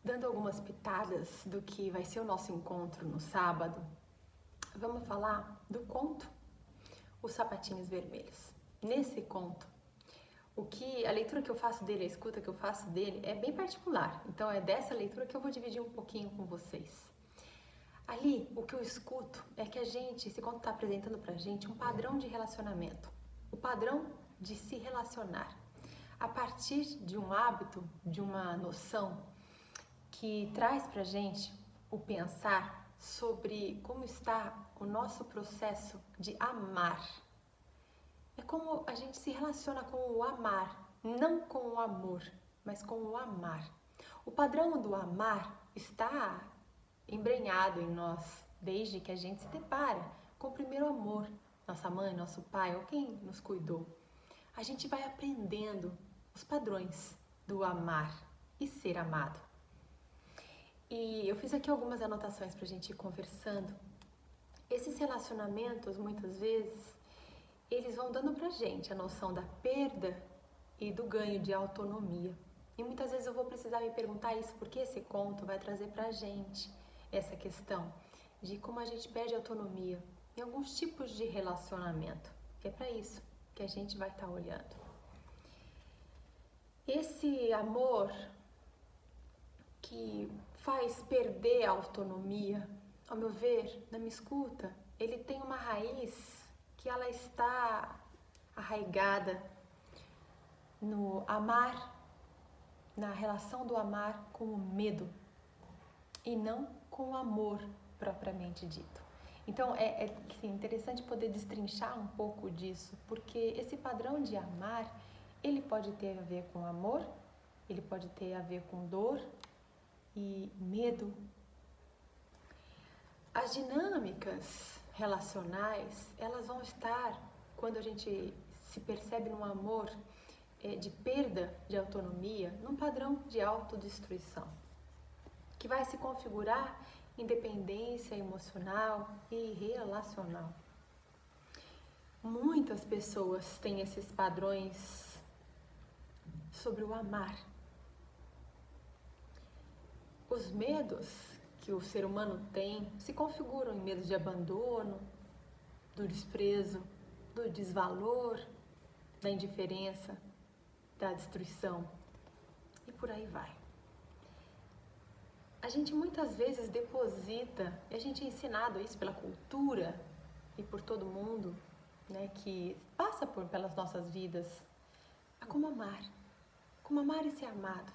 dando algumas pitadas do que vai ser o nosso encontro no sábado, vamos falar do conto Os Sapatinhos Vermelhos. Nesse conto, a leitura que eu faço dele, a escuta que eu faço dele é bem particular, então é dessa leitura que eu vou dividir um pouquinho com vocês. Ali, o que eu escuto é que esse conto está apresentando pra gente um padrão de relacionamento, o padrão de se relacionar, a partir de um hábito, de uma noção que traz pra gente o pensar sobre como está o nosso processo de amar. É como a gente se relaciona com o amar, não com o amor, mas com o amar. O padrão do amar está embrenhado em nós desde que a gente se depara com o primeiro amor, nossa mãe, nosso pai ou quem nos cuidou. A gente vai aprendendo os padrões do amar e ser amado. E eu fiz aqui algumas anotações para a gente ir conversando. Esses relacionamentos, muitas vezes, eles vão dando pra gente a noção da perda e do ganho de autonomia. E muitas vezes eu vou precisar me perguntar isso, porque esse conto vai trazer pra gente essa questão de como a gente perde autonomia em alguns tipos de relacionamento, que é para isso que a gente vai estar olhando. Esse amor que faz perder a autonomia, ao meu ver, na minha escuta, ele tem uma raiz que ela está arraigada no amar, na relação do amar com o medo e não com o amor propriamente dito. Então é interessante poder destrinchar um pouco disso, porque esse padrão de amar, ele pode ter a ver com amor, ele pode ter a ver com dor e medo. As dinâmicas relacionais, elas vão estar, quando a gente se percebe num amor de perda de autonomia, num padrão de autodestruição, que vai se configurar em dependência emocional e relacional. Muitas pessoas têm esses padrões sobre o amar. Os medos que o ser humano tem se configuram em medos de abandono, do desprezo, do desvalor, da indiferença, da destruição e por aí vai. A gente muitas vezes deposita, e a gente é ensinado isso pela cultura e por todo mundo, né, que passa pelas nossas vidas, a como amar e ser amado.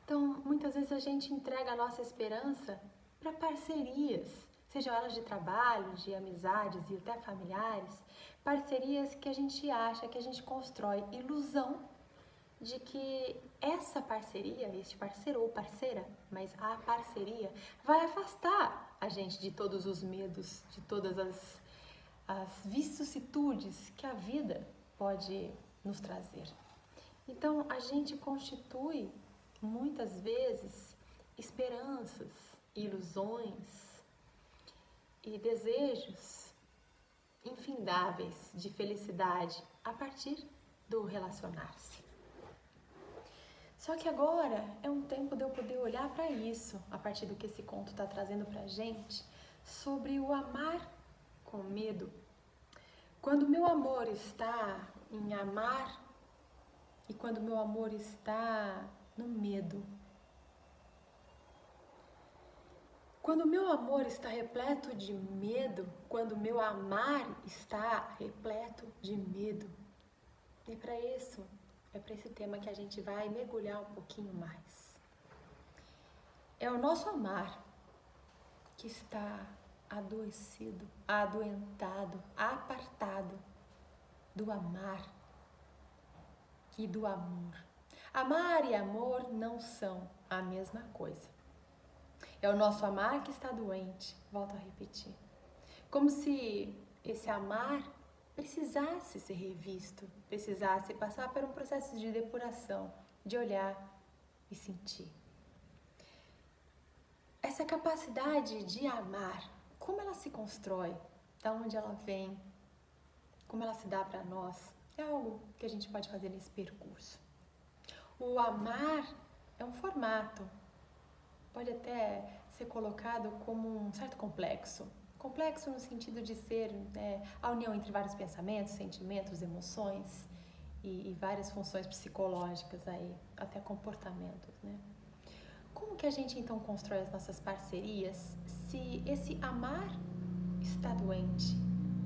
Então, muitas vezes a gente entrega a nossa esperança para parcerias, sejam elas de trabalho, de amizades e até familiares, parcerias que a gente acha, que a gente constrói ilusão de que essa parceria, este parceiro ou parceira, mas a parceria vai afastar a gente de todos os medos, de todas as vicissitudes que a vida pode nos trazer. Então, a gente constitui muitas vezes esperanças, ilusões e desejos infindáveis de felicidade a partir do relacionar-se. Só que agora é um tempo de eu poder olhar para isso, a partir do que esse conto está trazendo para a gente, sobre o amar com medo. Quando o meu amor está em amar e quando o meu amor está no medo. Quando o meu amor está repleto de medo, quando o meu amar está repleto de medo, é para esse tema que a gente vai mergulhar um pouquinho mais. É o nosso amar que está adoecido, adoentado, apartado do amar e do amor. Amar e amor não são a mesma coisa. É o nosso amar que está doente, volto a repetir. Como se esse amar precisasse ser revisto, precisasse passar por um processo de depuração, de olhar e sentir. Essa capacidade de amar, como ela se constrói, da onde ela vem, como ela se dá para nós, é algo que a gente pode fazer nesse percurso. O amar é um formato, pode até ser colocado como um certo complexo. Complexo no sentido de ser a união entre vários pensamentos, sentimentos, emoções e várias funções psicológicas aí, até comportamentos, né? Como que a gente então constrói as nossas parcerias se esse amar está doente,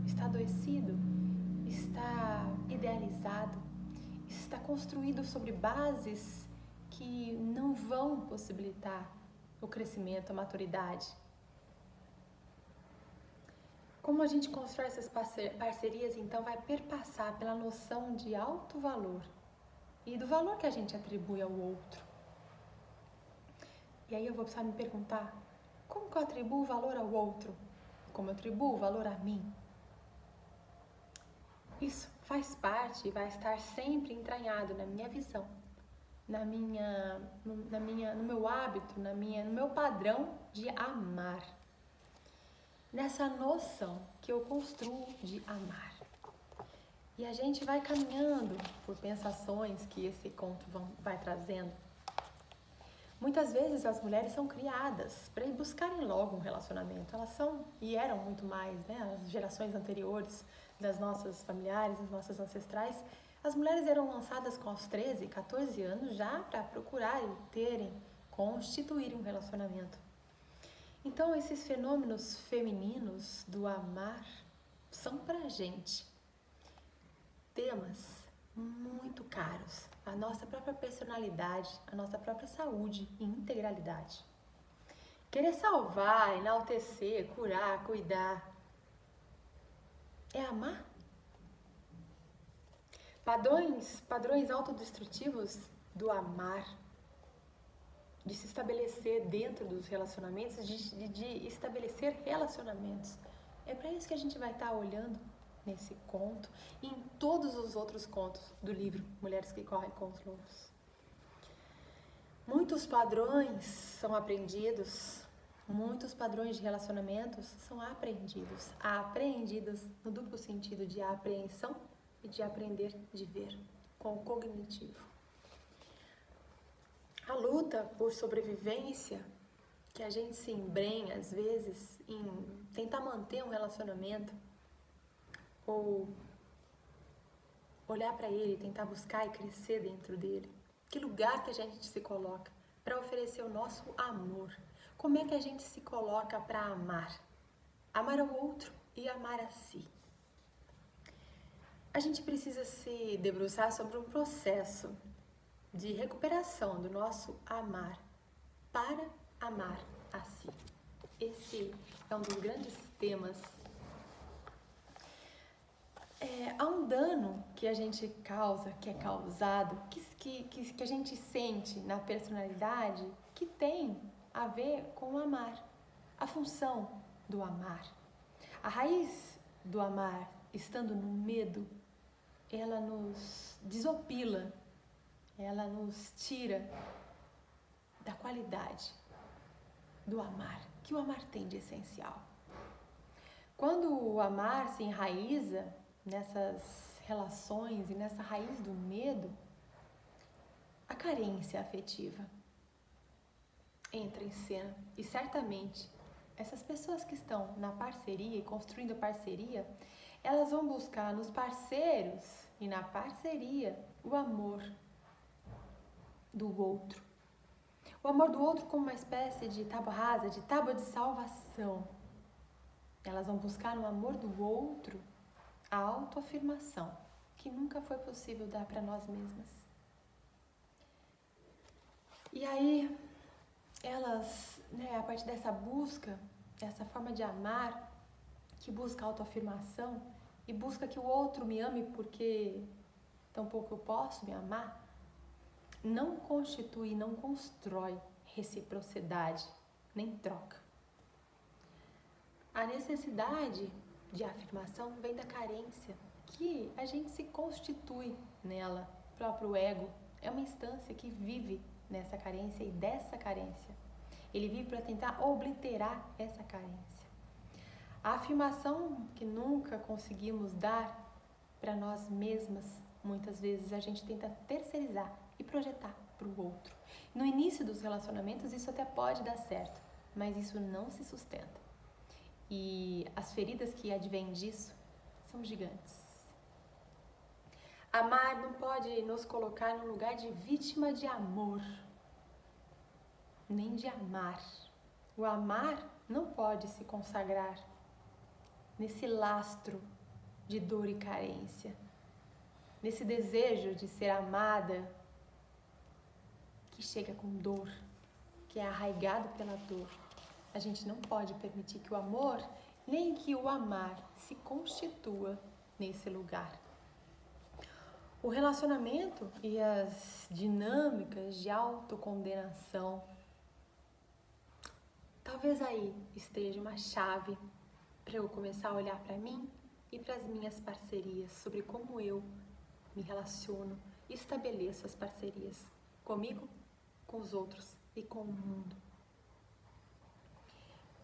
está adoecido, está idealizado, está construído sobre bases que não vão possibilitar o crescimento, a maturidade? Como a gente constrói essas parcerias, então, vai perpassar pela noção de alto valor e do valor que a gente atribui ao outro. E aí eu vou precisar me perguntar, como que eu atribuo valor ao outro? Como eu atribuo valor a mim? Isso faz parte e vai estar sempre entranhado na minha visão, no meu hábito, no meu padrão de amar. Nessa noção que eu construo de amar. E a gente vai caminhando por pensações que esse conto vai trazendo. Muitas vezes as mulheres são criadas para ir buscarem logo um relacionamento. Elas são e eram muito mais, né? As gerações anteriores das nossas familiares, das nossas ancestrais, as mulheres eram lançadas com aos 13, 14 anos já para procurarem, constituir um relacionamento. Então, esses fenômenos femininos do amar são pra gente temas muito caros. A nossa própria personalidade, a nossa própria saúde e integralidade. Querer salvar, enaltecer, curar, cuidar, é amar? Padrões autodestrutivos do amar, de se estabelecer dentro dos relacionamentos, de estabelecer relacionamentos. É para isso que a gente vai estar olhando nesse conto e em todos os outros contos do livro Mulheres que Correm com os Lobos. Muitos padrões são aprendidos, muitos padrões de relacionamentos são apreendidos no duplo sentido de apreensão e de aprender de ver, com o cognitivo. A luta por sobrevivência, que a gente se embrenha às vezes em tentar manter um relacionamento ou olhar para ele, tentar buscar e crescer dentro dele. Que lugar que a gente se coloca para oferecer o nosso amor? Como é que a gente se coloca para amar? Amar ao outro e amar a si. A gente precisa se debruçar sobre um processo de recuperação do nosso amar para amar a si. Esse é um dos grandes temas. Há um dano que a gente causa, que é causado, que a gente sente na personalidade, que tem a ver com o amar, a função do amar. A raiz do amar, estando no medo, ela nos desopila, ela nos tira da qualidade do amar, que o amar tem de essencial. Quando o amar se enraiza nessas relações e nessa raiz do medo, a carência afetiva entra em cena. E certamente essas pessoas que estão na parceria e construindo parceria, elas vão buscar nos parceiros e na parceria o amor do outro. O amor do outro como uma espécie de tábua rasa, de tábua de salvação. Elas vão buscar no amor do outro a autoafirmação, que nunca foi possível dar para nós mesmas. E aí, elas, a partir dessa busca, dessa forma de amar, que busca autoafirmação e busca que o outro me ame porque tampouco eu posso me amar, não constitui, não constrói reciprocidade, nem troca. A necessidade de afirmação vem da carência, que a gente se constitui nela. O próprio ego é uma instância que vive nessa carência e dessa carência. Ele vive para tentar obliterar essa carência. A afirmação que nunca conseguimos dar para nós mesmas, muitas vezes a gente tenta terceirizar e projetar para o outro. No início dos relacionamentos isso até pode dar certo, mas isso não se sustenta. E as feridas que advêm disso são gigantes. Amar não pode nos colocar no lugar de vítima de amor, nem de amar. O amar não pode se consagrar nesse lastro de dor e carência, nesse desejo de ser amada que chega com dor, que é arraigado pela dor. A gente não pode permitir que o amor, nem que o amar, se constitua nesse lugar. O relacionamento e as dinâmicas de autocondenação, talvez aí esteja uma chave para eu começar a olhar para mim e para as minhas parcerias, sobre como eu me relaciono e estabeleço as parcerias comigo, com os outros e com o mundo.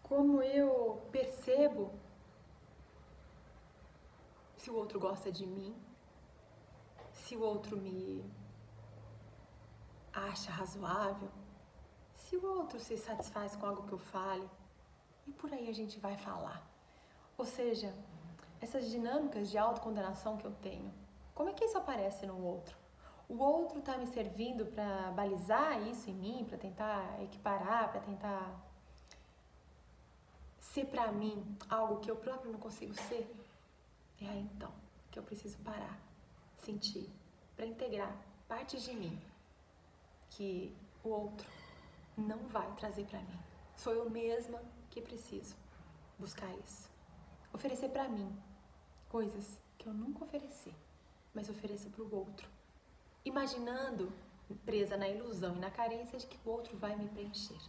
Como eu percebo se o outro gosta de mim, se o outro me acha razoável, se o outro se satisfaz com algo que eu fale, e por aí a gente vai falar. Ou seja, essas dinâmicas de autocondenação que eu tenho, como é que isso aparece no outro? O outro está me servindo para balizar isso em mim, para tentar equiparar, para tentar ser para mim algo que eu próprio não consigo ser? É aí então que eu preciso parar, sentir, para integrar partes de mim que o outro não vai trazer para mim. Sou eu mesma que preciso buscar isso. Oferecer para mim coisas que eu nunca ofereci, mas ofereço para o outro, imaginando, presa na ilusão e na carência de que o outro vai me preencher.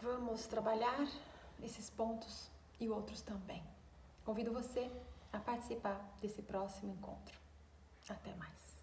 Vamos trabalhar esses pontos e outros também. Convido você a participar desse próximo encontro. Até mais.